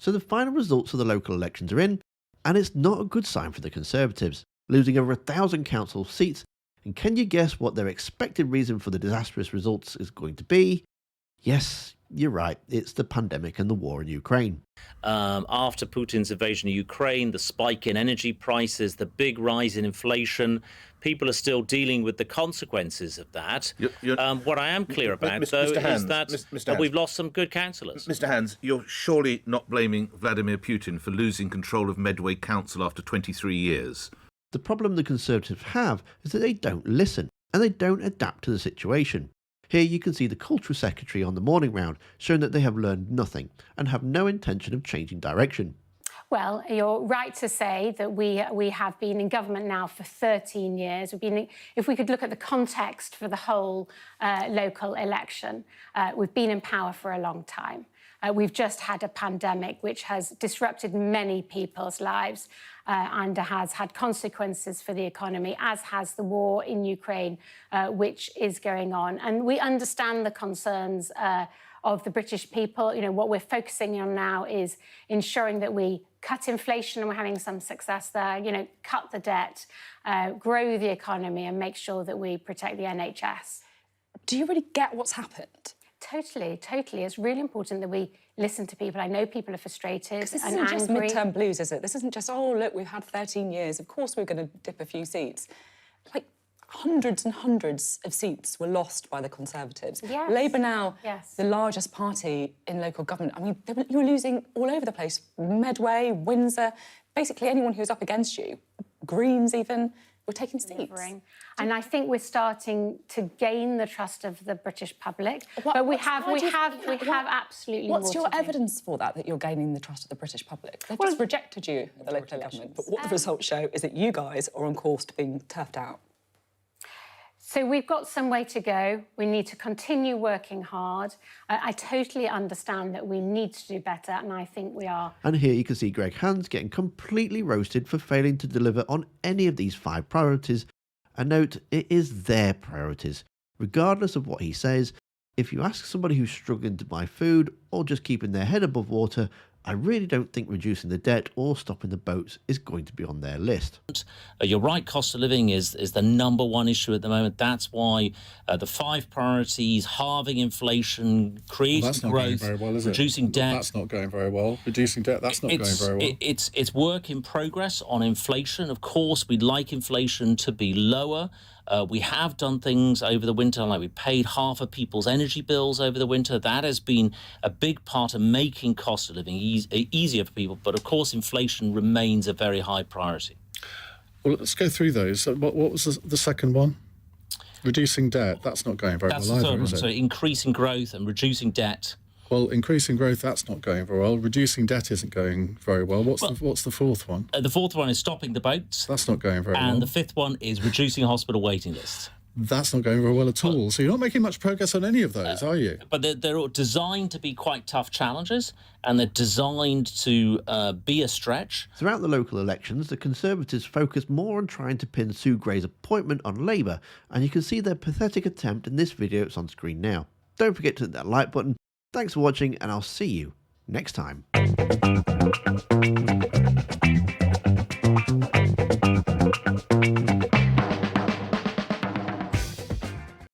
So the final results of the local elections are in, and it's not a good sign for the Conservatives, losing over 1,000 council seats. And can you guess what their expected reason for the disastrous results is going to be? Yes, you're right, it's the pandemic and the war in Ukraine. After Putin's invasion of Ukraine, the spike in energy prices, the big rise in inflation, people are still dealing with the consequences of that. What I am clear about, though, is that we've lost some good councillors. Mr. Hands, you're surely not blaming Vladimir Putin for losing control of Medway Council after 23 years. The problem the Conservatives have is that they don't listen and they don't adapt to the situation. Here you can see the Culture Secretary on the morning round showing that they have learned nothing and have no intention of changing direction. Well, you're right to say that we have been in government now for 13 years. If we could look at the context for the whole local election, we've been in power for a long time. We've just had a pandemic which has disrupted many people's lives and has had consequences for the economy, as has the war in Ukraine, which is going on. And we understand the concerns of the British people. You know, what we're focusing on now is ensuring that we cut inflation, and we're having some success there, you know, cut the debt, grow the economy and make sure that we protect the NHS. Do you really get what's happened? Totally, totally. It's really important that we listen to people. I know people are frustrated and angry. This isn't just midterm blues, is it? This isn't just, oh, look, we've had 13 years. Of course we're going to dip a few seats. Like, hundreds and hundreds of seats were lost by the Conservatives. Yes. Labour now, yes, the largest party in local government. I mean, you were losing all over the place. Medway, Windsor, basically anyone who was up against you, Greens even, were taking seats. And I think we're starting to gain the trust of the British public. But we have absolutely more to do. What's your evidence for that you're gaining the trust of the British public? They've just rejected you at the local government. But what the results show is that you guys are on course to being turfed out. So we've got some way to go. We need to continue working hard. I totally understand that we need to do better, and I think we are. And here you can see Greg Hands getting completely roasted for failing to deliver on any of these 5 priorities. And note, it is their priorities. Regardless of what he says, if you ask somebody who's struggling to buy food or just keeping their head above water, I really don't think reducing the debt or stopping the boats is going to be on their list. You're right, cost of living is the number one issue at the moment. That's why the 5 priorities, halving inflation, creating growth, reducing debt. That's not going very well. Reducing debt, that's not going very well. It's work in progress on inflation. Of course, we'd like inflation to be lower. We have done things over the winter, like we paid half of people's energy bills over the winter. That has been a big part of making cost of living easier for people. But of course, inflation remains a very high priority. Well, let's go through those. What was the second one? Reducing debt. That's not going very well either, is it? So increasing growth and reducing debt. Well, increasing growth, that's not going very well. Reducing debt isn't going very well. What's the fourth one? The fourth one is stopping the boats. That's not going very well. And the fifth one is reducing hospital waiting lists. That's not going very well at all. So you're not making much progress on any of those, are you? But they're all designed to be quite tough challenges, and they're designed to be a stretch. Throughout the local elections, the Conservatives focused more on trying to pin Sue Gray's appointment on Labour, and you can see their pathetic attempt in this video. It's on screen now. Don't forget to hit that like button. Thanks for watching, and I'll see you next time.